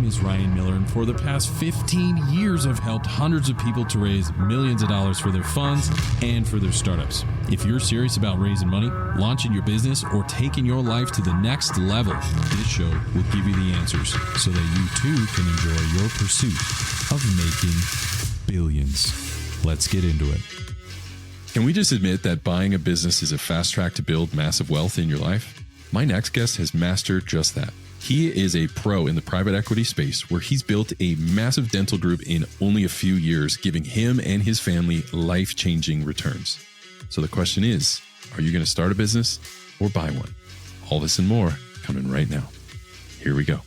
is Ryan Miller, and for the past 15 years, I've helped hundreds of people to raise millions of dollars for their funds and for their startups. If you're serious about raising money, launching your business, or taking your life to the next level, this show will give you the answers so that you too can enjoy your pursuit of making billions. Let's get into it. Can we just admit that buying a business is a fast track to build massive wealth in your life? My next guest has mastered just that. He is a pro in the private equity space where he's built a massive dental group in only a few years, giving him and his family life-changing returns. So the question is, are you going to start a business or buy one? All this and more coming right now. Here we go.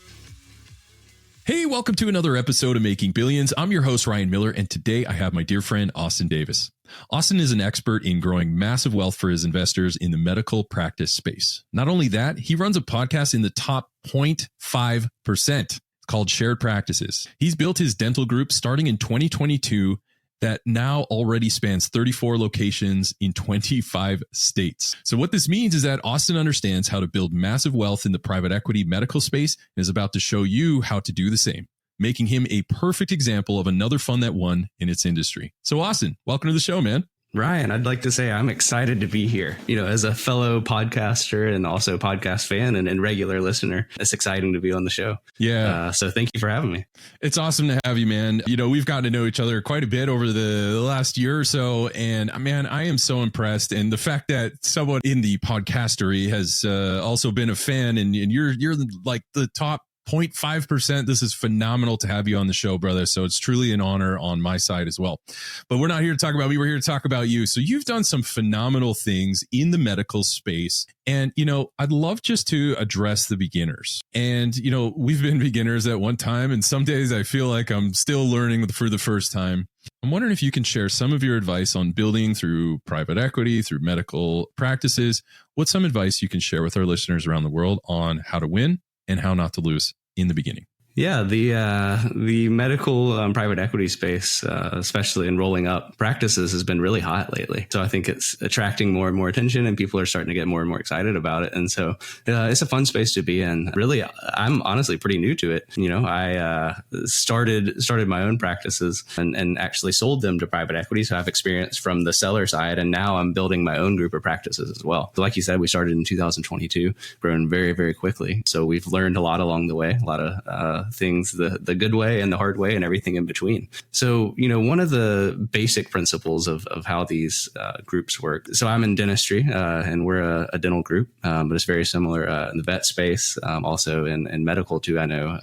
Hey, welcome to another episode of Making Billions. I'm your host, Ryan Miller, and today I have my dear friend, Austin Davis. Austin is an expert in growing massive wealth for his investors in the medical practice space. Not only that, he runs a podcast in the top 0.5%. It's called Shared Practices. He's built his dental group starting in 2022 that now already spans 34 locations in 25 states. So what this means is that Austin understands how to build massive wealth in the private equity medical space and is about to show you how to do the same, making him a perfect example of another fund that won in its industry. So Austin, welcome to the show, man. Ryan, I'd like to say I'm excited to be here. You know, as a fellow podcaster and also podcast fan and regular listener, it's exciting to be on the show. Yeah. So thank you for having me. It's awesome to have you, man. You know, we've gotten to know each other quite a bit over the last year or so. And man, I am so impressed. And the fact that someone in the podcastery has also been a fan and you're like the top 0.5%. This is phenomenal to have you on the show, brother. So it's truly an honor on my side as well. But we're not here to talk about me. We're here to talk about you. So you've done some phenomenal things in the medical space. And, you know, I'd love just to address the beginners. And, you know, we've been beginners at one time. And some days I feel like I'm still learning for the first time. I'm wondering if you can share some of your advice on building through private equity, through medical practices. What's some advice you can share with our listeners around the world on how to win and how not to lose in the beginning? Yeah, the medical private equity space, especially in rolling up practices, has been really hot lately. So I think it's attracting more and more attention, and people are starting to get more and more excited about it. And so it's a fun space to be in. Really, I'm honestly pretty new to it. You know, I started my own practices and actually sold them to private equity. So I have experience from the seller side, and now I'm building my own group of practices as well. So like you said, we started in 2022, grown very, very quickly. So we've learned a lot along the way, a lot of things the good way and the hard way and everything in between. So, you know, one of the basic principles of how these groups work. So I'm in dentistry and we're a dental group, but it's very similar in the vet space, also in medical too. I know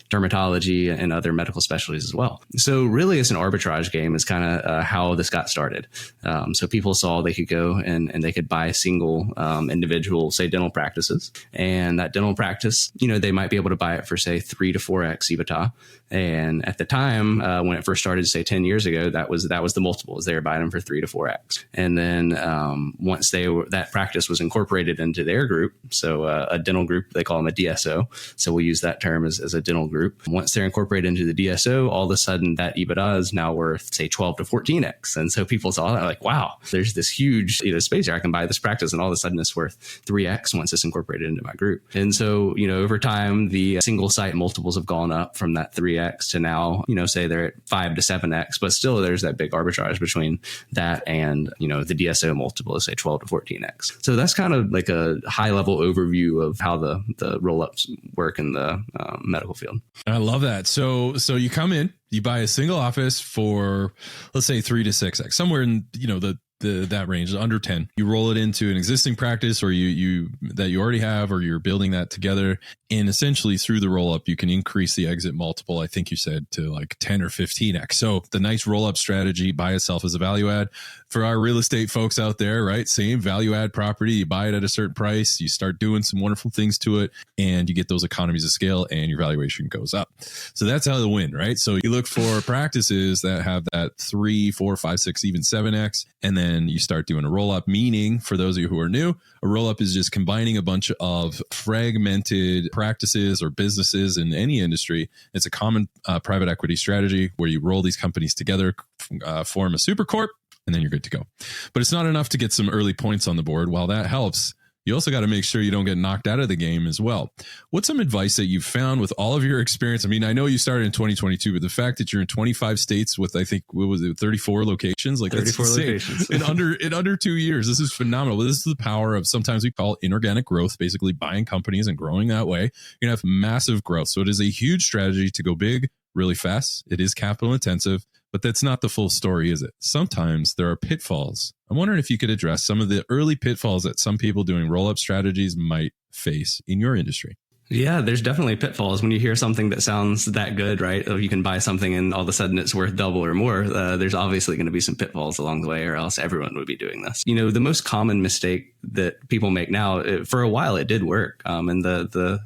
dermatology and other medical specialties as well. So really it's an arbitrage game is kind of how this got started. So people saw they could go and they could buy single individual, say, dental practices. And that dental practice, you know, they might be able to buy it for, say, 3 to 4x EBITDA. And at the time, when it first started, say 10 years ago, that was the multiples. They were buying them for 3 to 4x. And then once that practice was incorporated into their group, so a dental group, they call them a DSO. So we'll use that term as a dental group. Once they're incorporated into the DSO, all of a sudden that EBITDA is now worth, say, 12 to 14x. And so people saw that like, wow, there's this huge space here. I can buy this practice, and all of a sudden it's worth 3x once it's incorporated into my group. And so, you know, over time, the single site multiples have gone up from that 3x to now, you know, say they're at 5 to 7x, but still there's that big arbitrage between that and, you know, the DSO multiple, say 12 to 14x. So that's kind of like a high level overview of how the roll-ups work in the medical field. I love that. So you come in, you buy a single office for, let's say 3 to 6x, somewhere in, you know, that range, under 10. You roll it into an existing practice or you already have, or you're building that together. And essentially through the roll up, you can increase the exit multiple, I think you said, to like 10 or 15x. So the nice roll up strategy by itself is a value add for our real estate folks out there, right? Same value add property. You buy it at a certain price, you start doing some wonderful things to it, and you get those economies of scale and your valuation goes up. So that's how to win, right? So you look for practices that have that 3, 4, 5, 6, even 7x. And then you start doing a roll up, meaning for those of you who are new, a roll up is just combining a bunch of fragmented practices or businesses in any industry. It's a common private equity strategy where you roll these companies together, form a super corp, and then you're good to go. But it's not enough to get some early points on the board. While that helps, you also got to make sure you don't get knocked out of the game as well. What's some advice that you've found with all of your experience? I mean, I know you started in 2022, but the fact that you're in 25 states with, I think, what was it, 34 locations? Like 34 locations. in under 2 years. This is phenomenal. This is the power of, sometimes we call it inorganic growth, basically buying companies and growing that way. You're going to have massive growth. So it is a huge strategy to go big really fast. It is capital intensive, but that's not the full story, is it? Sometimes there are pitfalls. I'm wondering if you could address some of the early pitfalls that some people doing roll-up strategies might face in your industry. Yeah, there's definitely pitfalls when you hear something that sounds that good, right? Or you can buy something and all of a sudden it's worth double or more. There's obviously going to be some pitfalls along the way, or else everyone would be doing this. You know, the most common mistake that people make now, for a while, it did work. In the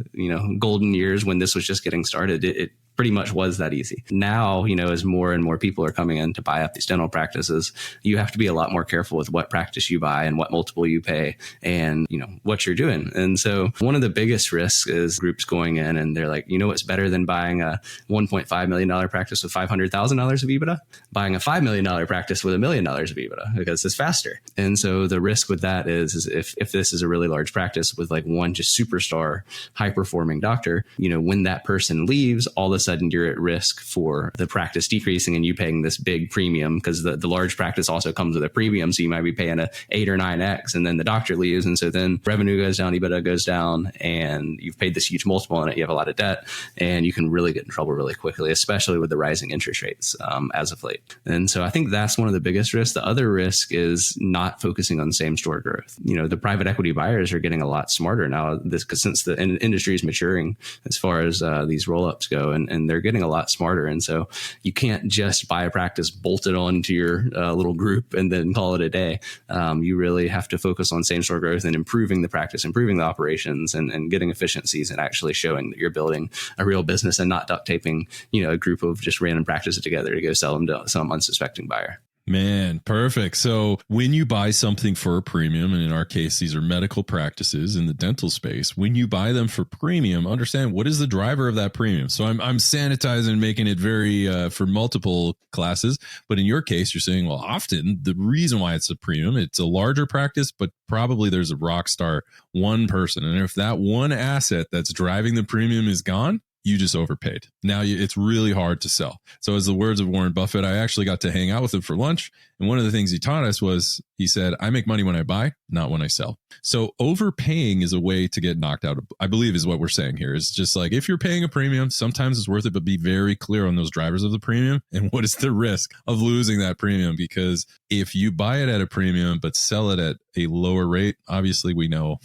golden years when this was just getting started, it pretty much was that easy. Now, as more and more people are coming in to buy up these dental practices, you have to be a lot more careful with what practice you buy and what multiple you pay and, what you're doing. And so one of the biggest risks is groups going in and they're like, what's better than buying a $1.5 million practice with $500,000 of EBITDA? Buying a $5 million practice with $1 million of EBITDA, because it's faster. And so the risk with that is if this is a really large practice with like one just superstar high performing doctor, when that person leaves, all of a sudden you're at risk for the practice decreasing and you paying this big premium, because the large practice also comes with a premium. So you might be paying a 8 or 9x, and then the doctor leaves. And so then revenue goes down, EBITDA goes down, and you've paid this huge multiple on it. You have a lot of debt, and you can really get in trouble really quickly, especially with the rising interest rates as of late. And so I think that's one of the biggest risks. The other risk is not focusing on same store growth. The private equity buyers are getting a lot smarter now, since the industry is maturing as far as these roll-ups go, and they're getting a lot smarter. And so you can't just buy a practice, bolt it onto your little group, and then call it a day. You really have to focus on same store growth and improving the practice, improving the operations, and getting efficiencies, and actually showing that you're building a real business and not duct taping, a group of just random practices together to go sell them to some unsuspecting buyer. Man, perfect. So when you buy something for a premium, and in our case, these are medical practices in the dental space, when you buy them for premium, understand what is the driver of that premium. So I'm sanitizing, making it very for multiple classes. But in your case, you're saying, well, often the reason why it's a premium, it's a larger practice, but probably there's a rock star, one person. And if that one asset that's driving the premium is gone, you just overpaid. Now it's really hard to sell. So as the words of Warren Buffett, I actually got to hang out with him for lunch. And one of the things he taught us was, he said, I make money when I buy, not when I sell. So overpaying is a way to get knocked out, I believe, is what we're saying here. It's just like, if you're paying a premium, sometimes it's worth it, but be very clear on those drivers of the premium and what is the risk of losing that premium. Because if you buy it at a premium, but sell it at a lower rate, obviously we know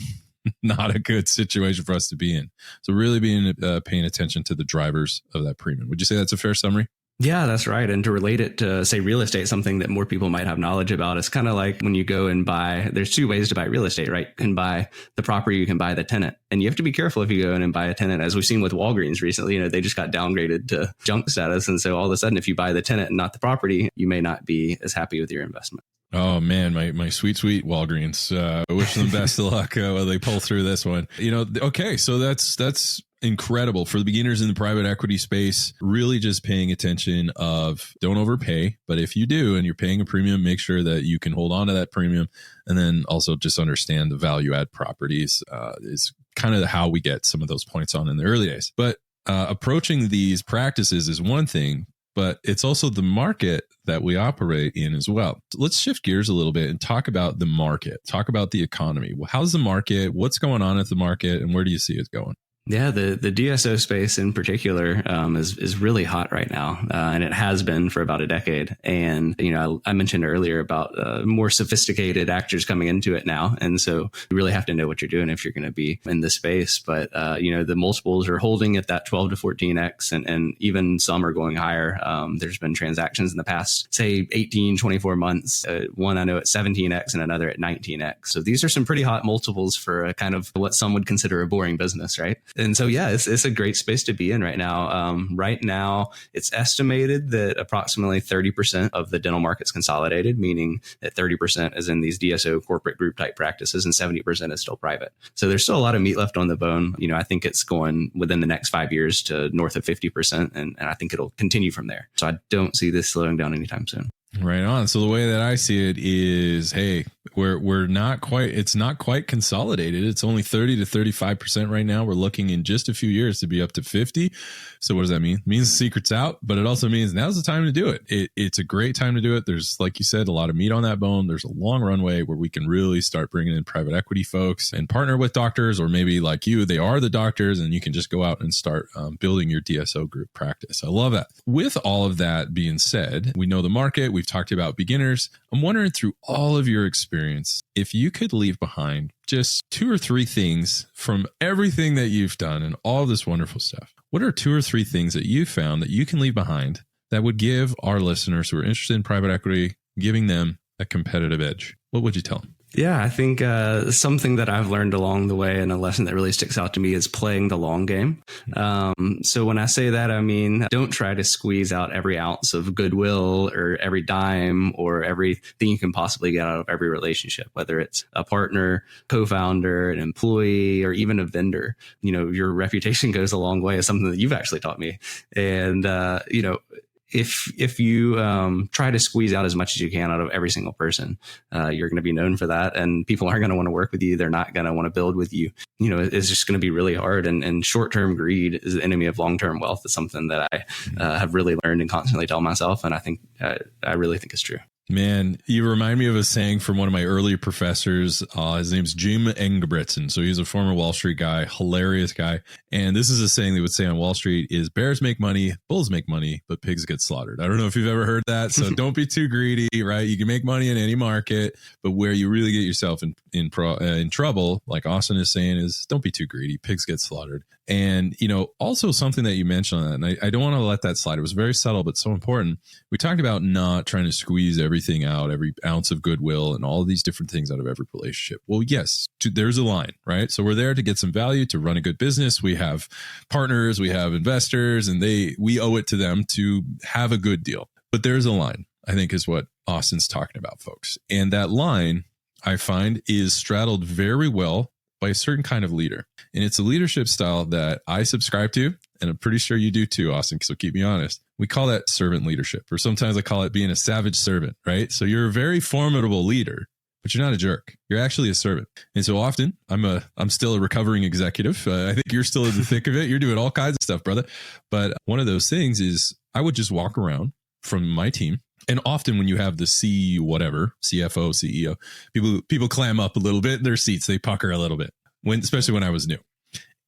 not a good situation for us to be in. So really paying attention to the drivers of that premium. Would you say that's a fair summary? Yeah, that's right. And to relate it to, say, real estate, something that more people might have knowledge about, it's kind of like when you go and buy, there's two ways to buy real estate, right? You can buy the property, you can buy the tenant. And you have to be careful if you go in and buy a tenant, as we've seen with Walgreens recently. They just got downgraded to junk status. And so all of a sudden, if you buy the tenant and not the property, you may not be as happy with your investment. Oh man, my sweet Walgreens. I wish them best of luck while they pull through this one. Okay, so that's incredible for the beginners in the private equity space. Really just paying attention of, don't overpay, but if you do and you're paying a premium, make sure that you can hold on to that premium, and then also just understand the value add properties is kind of how we get some of those points on in the early days. But approaching these practices is one thing, but it's also the market that we operate in as well. Let's shift gears a little bit and talk about the market, talk about the economy. Well, how's the market? What's going on at the market, and where do you see it going? Yeah, the DSO space in particular is really hot right now, and it has been for about a decade. And I mentioned earlier about more sophisticated actors coming into it now, and so you really have to know what you're doing if you're going to be in this space. But the multiples are holding at that 12 to 14x, and even some are going higher. There's been transactions in the past, say 18, 24 months. One I know at 17x and another at 19x. So these are some pretty hot multiples for a kind of what some would consider a boring business, right? And so, yeah, it's a great space to be in right now. Right now, it's estimated that approximately 30% of the dental market's consolidated, meaning that 30% is in these DSO corporate group type practices and 70% is still private. So there's still a lot of meat left on the bone. I think it's going within the next 5 years to north of 50%, and I think it'll continue from there. So I don't see this slowing down anytime soon. Right on. So the way that I see it is, hey, we're not quite, it's not quite consolidated. It's only 30 to 35% right now. We're looking in just a few years to be up to 50. So what does that mean? It means the secret's out, but it also means now's the time to do it. It's a great time to do it. There's, like you said, a lot of meat on that bone. There's a long runway where we can really start bringing in private equity folks and partner with doctors, or maybe like you, they are the doctors, and you can just go out and start building your DSO group practice. I love that. With all of that being said, we know the market. We've talked about beginners. I'm wondering, through all of your experience, if you could leave behind just 2 or 3 things from everything that you've done and all this wonderful stuff. What are 2 or 3 things that you found that you can leave behind that would give our listeners who are interested in private equity, giving them a competitive edge? What would you tell them? Yeah, I think something that I've learned along the way, and a lesson that really sticks out to me, is playing the long game. So when I say that, I mean, don't try to squeeze out every ounce of goodwill or every dime or everything you can possibly get out of every relationship, whether it's a partner, co-founder, an employee, or even a vendor. You know, your reputation goes a long way, is something that you've actually taught me. And, you know, if you try to squeeze out as much as you can out of every single person, you're going to be known for that, and people aren't going to want to work with you. They're not going to want to build with you. You know, it's just going to be really hard. And short-term greed is the enemy of long-term wealth. Is something that I have really learned and constantly tell myself, and I think I really think it's true. Man, you remind me of a saying from one of my early professors. His name's Jim Engebretson. So he's a former Wall Street guy, hilarious guy. And this is a saying they would say on Wall Street is, bears make money, bulls make money, but pigs get slaughtered. I don't know if you've ever heard that. So don't be too greedy, right? You can make money in any market, but where you really get yourself in trouble, like Austin is saying, is don't be too greedy. Pigs get slaughtered. And, you know, also something that you mentioned on that, and I don't want to let that slide. It was very subtle, but so important. We talked about not trying to squeeze everything out, every ounce of goodwill and all of these different things out of every relationship. Well, yes, there's a line, right? So we're there to get some value, to run a good business. We have partners, we have investors, and we owe it to them to have a good deal. But there's a line, I think, is what Austin's talking about, folks. And that line, I find, is straddled very well by a certain kind of leader. And it's a leadership style that I subscribe to, and I'm pretty sure you do too, Austin, so keep me honest. We call that servant leadership, or sometimes I call it being a savage servant, right? So you're a very formidable leader, but you're not a jerk. You're actually a servant. And so often I'm still a recovering executive. I think you're still in the thick of it. You're doing all kinds of stuff, brother. But one of those things is I would just walk around from my team. And often when you have the CFO, CEO, people clam up a little bit in their seats. They pucker a little bit, especially when I was new.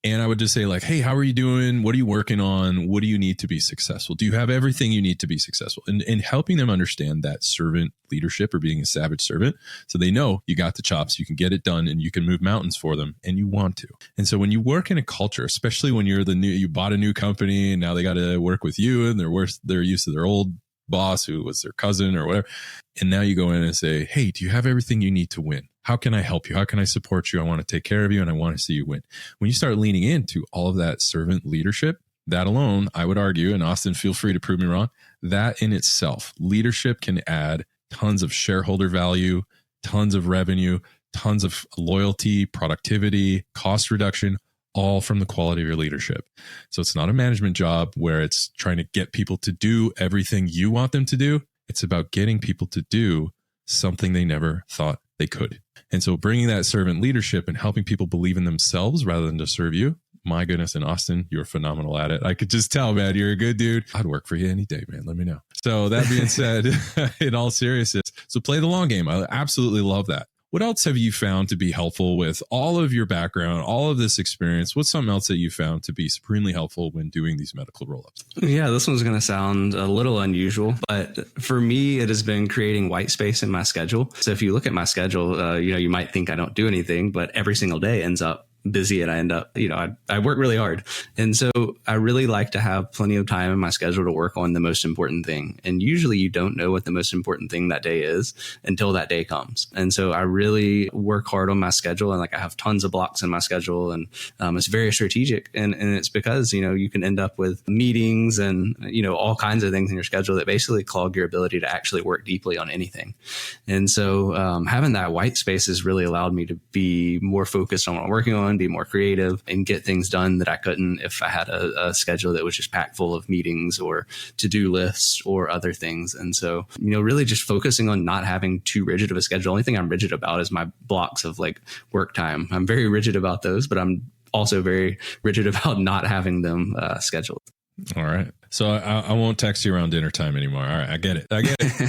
And I would just say like, hey, how are you doing? What are you working on? What do you need to be successful? Do you have everything you need to be successful? And helping them understand that servant leadership, or being a savage servant, so they know you got the chops, you can get it done, and you can move mountains for them, and you want to. And so when you work in a culture, especially when you bought a new company and now they got to work with you, and they're used to their old boss who was their cousin or whatever. And now you go in and say, hey, do you have everything you need to win? How can I help you? How can I support you? I want to take care of you, and I want to see you win. When you start leaning into all of that servant leadership, that alone, I would argue, and Austin, feel free to prove me wrong, that in itself, leadership can add tons of shareholder value, tons of revenue, tons of loyalty, productivity, cost reduction, all from the quality of your leadership. So it's not a management job where it's trying to get people to do everything you want them to do. It's about getting people to do something they never thought they could. And so bringing that servant leadership and helping people believe in themselves rather than to serve you. My goodness. And Austin, you're phenomenal at it. I could just tell, man, you're a good dude. I'd work for you any day, man. Let me know. So that being said, in all seriousness, so play the long game. I absolutely love that. What else have you found to be helpful with all of your background, all of this experience? What's something else that you found to be supremely helpful when doing these medical roll-ups? Yeah, this one's going to sound a little unusual, but for me, it has been creating white space in my schedule. So if you look at my schedule, you might think I don't do anything, but every single day ends up busy, and I end up, I work really hard. And so I really like to have plenty of time in my schedule to work on the most important thing. And usually you don't know what the most important thing that day is until that day comes. And so I really work hard on my schedule, and like I have tons of blocks in my schedule, and it's very strategic. And it's because, you can end up with meetings and, all kinds of things in your schedule that basically clog your ability to actually work deeply on anything. And so having that white space has really allowed me to be more focused on what I'm working on, fun, be more creative, and get things done that I couldn't if I had a schedule that was just packed full of meetings or to-do lists or other things. And so, really just focusing on not having too rigid of a schedule. The only thing I'm rigid about is my blocks of like work time. I'm very rigid about those, but I'm also very rigid about not having them scheduled. All right. So I won't text you around dinner time anymore. All right. I get it.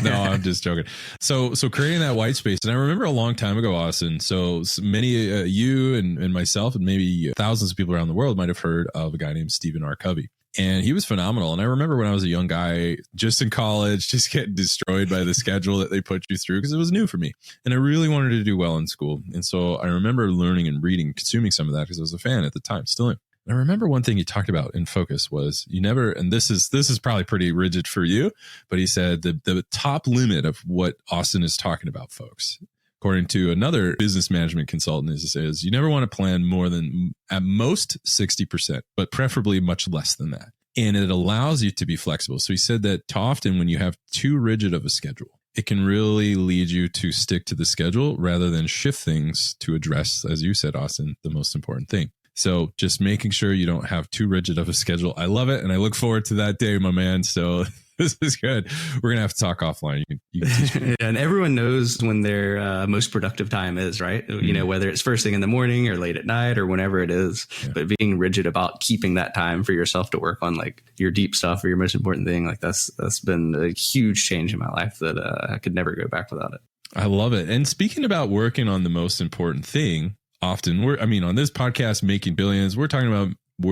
No, I'm just joking. So creating that white space. And I remember a long time ago, Austin. So many, you and myself and maybe thousands of people around the world might have heard of a guy named Stephen R. Covey. And he was phenomenal. And I remember when I was a young guy, just in college, just getting destroyed by the schedule that they put you through because it was new for me. And I really wanted to do well in school. And so I remember learning and reading, consuming some of that because I was a fan at the time, still am. I remember one thing he talked about in Focus was you never, and this is probably pretty rigid for you, but he said the top limit of what Austin is talking about, folks, according to another business management consultant, is you never want to plan more than at most 60%, but preferably much less than that. And it allows you to be flexible. So he said that too often when you have too rigid of a schedule, it can really lead you to stick to the schedule rather than shift things to address, as you said, Austin, the most important thing. So just making sure you don't have too rigid of a schedule. I love it. And I look forward to that day, my man. So this is good. We're going to have to talk offline. You can teach me. And everyone knows when their most productive time is, right? Mm-hmm. Whether it's first thing in the morning or late at night or whenever it is, but being rigid about keeping that time for yourself to work on like your deep stuff or your most important thing. Like that's been a huge change in my life that I could never go back without it. I love it. And speaking about working on the most important thing, often on this podcast, Making Billions, we're talking about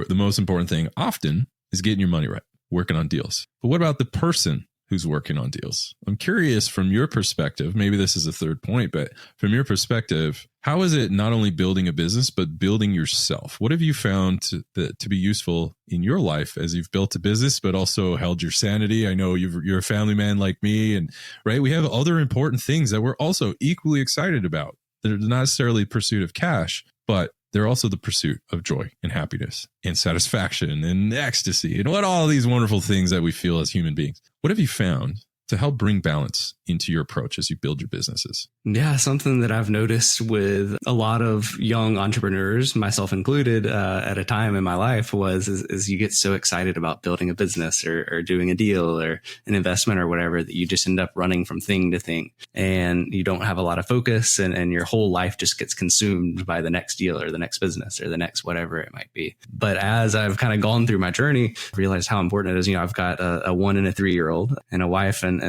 the most important thing often is getting your money right, working on deals. But what about the person who's working on deals? I'm curious from your perspective, maybe this is a third point, but from your perspective, how is it not only building a business, but building yourself? What have you found to be useful in your life as you've built a business, but also held your sanity? I know you're a family man like me, and right, we have other important things that we're also equally excited about. They're not necessarily pursuit of cash, but they're also the pursuit of joy and happiness and satisfaction and ecstasy and all these wonderful things that we feel as human beings. What have you found to help bring balance into your approach as you build your businesses? Yeah, something that I've noticed with a lot of young entrepreneurs, myself included, at a time in my life is you get so excited about building a business or doing a deal or an investment or whatever that you just end up running from thing to thing and you don't have a lot of focus and your whole life just gets consumed by the next deal or the next business or the next whatever it might be. But as I've kind of gone through my journey, I realized how important it is. I've got a 1 and a 3-year-old and a wife and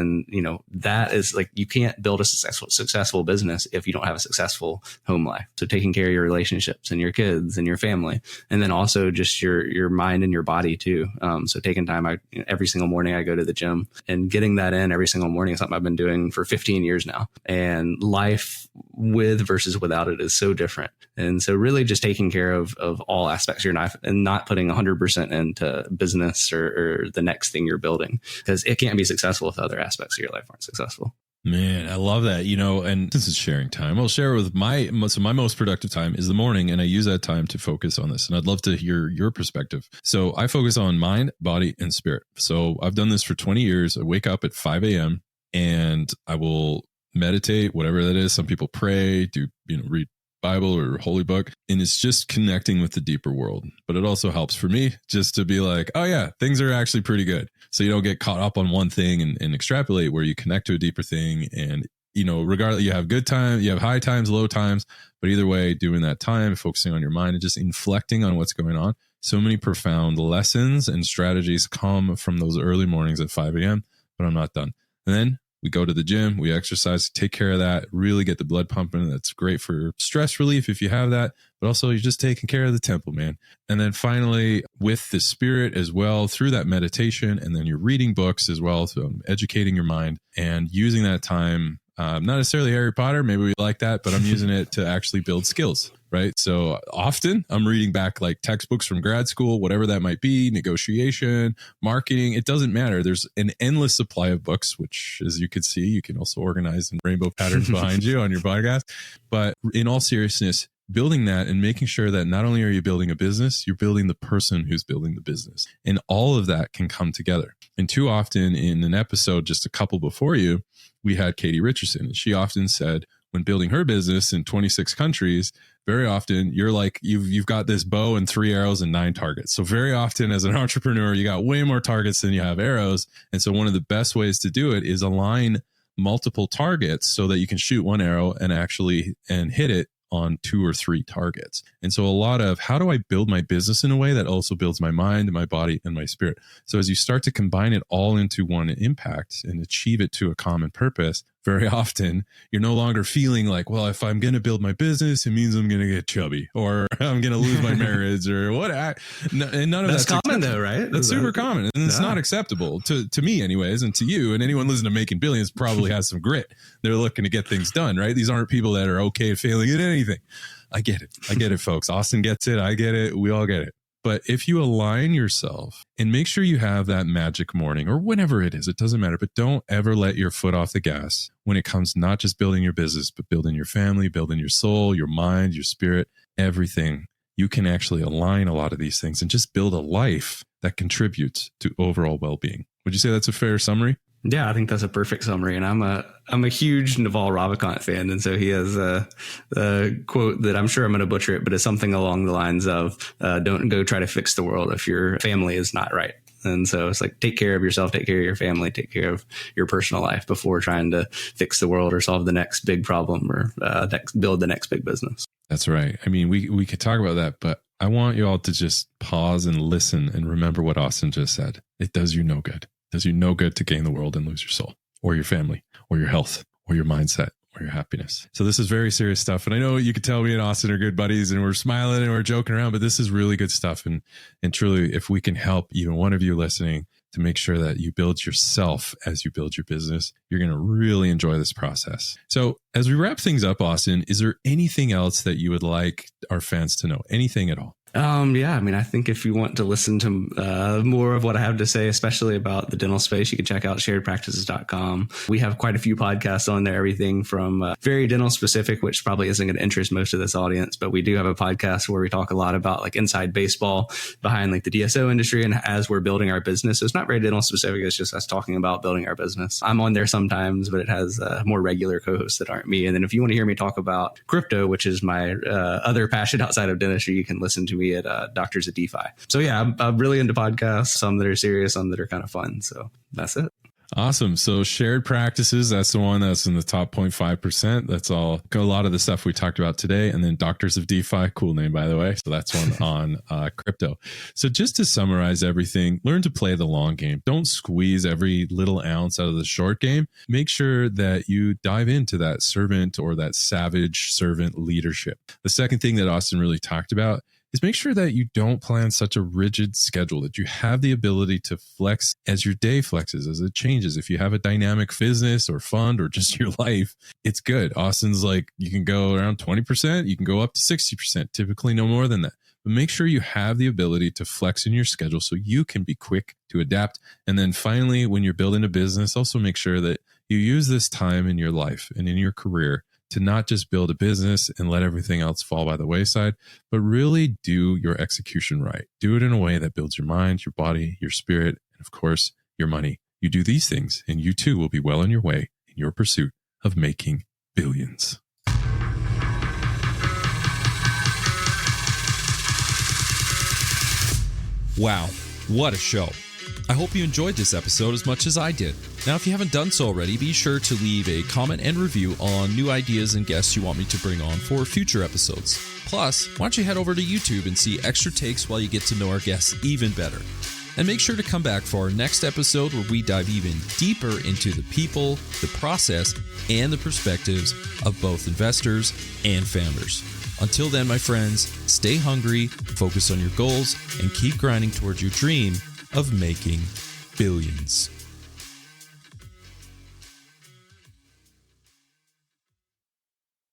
that is like, you can't build a successful business if you don't have a successful home life. So taking care of your relationships and your kids and your family, and then also just your mind and your body too. So taking time, every single morning I go to the gym and getting that in every single morning is something I've been doing for 15 years now. And life with versus without it is so different. And so really just taking care of all aspects of your life and not putting 100% into business or the next thing you're building, because it can't be successful if other aspects of your life aren't successful. Man, I love that. And this is sharing time. I'll share with my most productive time is the morning, and I use that time to focus on this. And I'd love to hear your perspective. So I focus on mind, body, and spirit. So I've done this for 20 years. I wake up at 5 a.m. and I will meditate, whatever that is. Some people pray, read Bible or holy book, and it's just connecting with the deeper world. But it also helps for me just to be like, oh yeah, things are actually pretty good. So you don't get caught up on one thing and extrapolate, where you connect to a deeper thing. And regardless, you have good time, you have high times, low times, but either way, doing that time, focusing on your mind and just inflecting on what's going on. So many profound lessons and strategies come from those early mornings at 5 a.m., but I'm not done. And then we go to the gym, we exercise, take care of that, really get the blood pumping. That's great for stress relief if you have that, but also you're just taking care of the temple, man. And then finally, with the spirit as well, through that meditation, and then you're reading books as well, so educating your mind and using that time, not necessarily Harry Potter, maybe we like that, but I'm using it to actually build skills. Right. So often I'm reading back like textbooks from grad school, whatever that might be, negotiation, marketing. It doesn't matter. There's an endless supply of books, which, as you can see, you can also organize in rainbow patterns behind you on your podcast. But in all seriousness, building that and making sure that not only are you building a business, you're building the person who's building the business. And all of that can come together. And too often in an episode, just a couple before you, we had Katie Richardson, and she often said, when building her business in 26 countries, very often you're like, you've got this bow and 3 arrows and 9 targets. So very often as an entrepreneur, you got way more targets than you have arrows. And so one of the best ways to do it is align multiple targets so that you can shoot one arrow and hit it on 2 or 3 targets. And so a lot of how do I build my business in a way that also builds my mind, my body, and my spirit? So as you start to combine it all into one impact and achieve it to a common purpose, very often you're no longer feeling like, well, if I'm going to build my business, it means I'm going to get chubby or I'm going to lose my marriage or what. And none of that's common though, right? That's super common. And it's not acceptable to me anyways. And to you and anyone listening to Making Billions probably has some grit. They're looking to get things done, right? These aren't people that are okay at failing at anything. I get it, folks. Austin gets it. I get it. We all get it. But if you align yourself and make sure you have that magic morning or whenever it is, it doesn't matter, but don't ever let your foot off the gas when it comes not just building your business, but building your family, building your soul, your mind, your spirit, everything. You can actually align a lot of these things and just build a life that contributes to overall well-being. Would you say that's a fair summary? Yeah, I think that's a perfect summary. And I'm a huge Naval Ravikant fan. And so he has a quote that I'm sure I'm going to butcher it, but it's something along the lines of don't go try to fix the world if your family is not right. And so it's like, take care of yourself, take care of your family, take care of your personal life before trying to fix the world or solve the next big problem or build the next big business. That's right. I mean, we could talk about that, but I want you all to just pause and listen and remember what Austin just said. It does you no good. It does you no good to gain the world and lose your soul or your family or your health or your mindset or your happiness. So this is very serious stuff. And I know you could tell me and Austin are good buddies and we're smiling and we're joking around, but this is really good stuff. And truly, if we can help even one of you listening to make sure that you build yourself as you build your business, you're going to really enjoy this process. So as we wrap things up, Austin, is there anything else that you would like our fans to know? Anything at all? Yeah, I mean, I think if you want to listen to more of what I have to say, especially about the dental space, you can check out sharedpractices.com. We have quite a few podcasts on there, everything from very dental specific, which probably isn't going to interest most of this audience, but we do have a podcast where we talk a lot about like inside baseball behind like the DSO industry and as we're building our business. So it's not very dental specific. It's just us talking about building our business. I'm on there sometimes, but it has more regular co-hosts that aren't me. And then if you want to hear me talk about crypto, which is my other passion outside of dentistry, you can listen to me at Doctors of DeFi. So yeah, I'm really into podcasts, some that are serious, some that are kind of fun. So that's it. Awesome. So Shared Practices, that's the one that's in the top 0.5%. That's all a lot of the stuff we talked about today. And then Doctors of DeFi, cool name, by the way. So that's one on crypto. So just to summarize everything, learn to play the long game. Don't squeeze every little ounce out of the short game. Make sure that you dive into that servant or that savage servant leadership. The second thing that Austin really talked about is make sure that you don't plan such a rigid schedule, that you have the ability to flex as your day flexes, as it changes. If you have a dynamic business or fund or just your life, it's good. Austin's like, you can go around 20%, you can go up to 60%, typically no more than that. But make sure you have the ability to flex in your schedule so you can be quick to adapt. And then finally, when you're building a business, also make sure that you use this time in your life and in your career to not just build a business and let everything else fall by the wayside, but really do your execution right. Do it in a way that builds your mind, your body, your spirit, and of course, your money. You do these things and you too will be well on your way in your pursuit of making billions. Wow, what a show. I hope you enjoyed this episode as much as I did. Now, if you haven't done so already, be sure to leave a comment and review on new ideas and guests you want me to bring on for future episodes. Plus, why don't you head over to YouTube and see extra takes while you get to know our guests even better. And make sure to come back for our next episode where we dive even deeper into the people, the process, and the perspectives of both investors and founders. Until then, my friends, stay hungry, focus on your goals, and keep grinding towards your dream of making billions.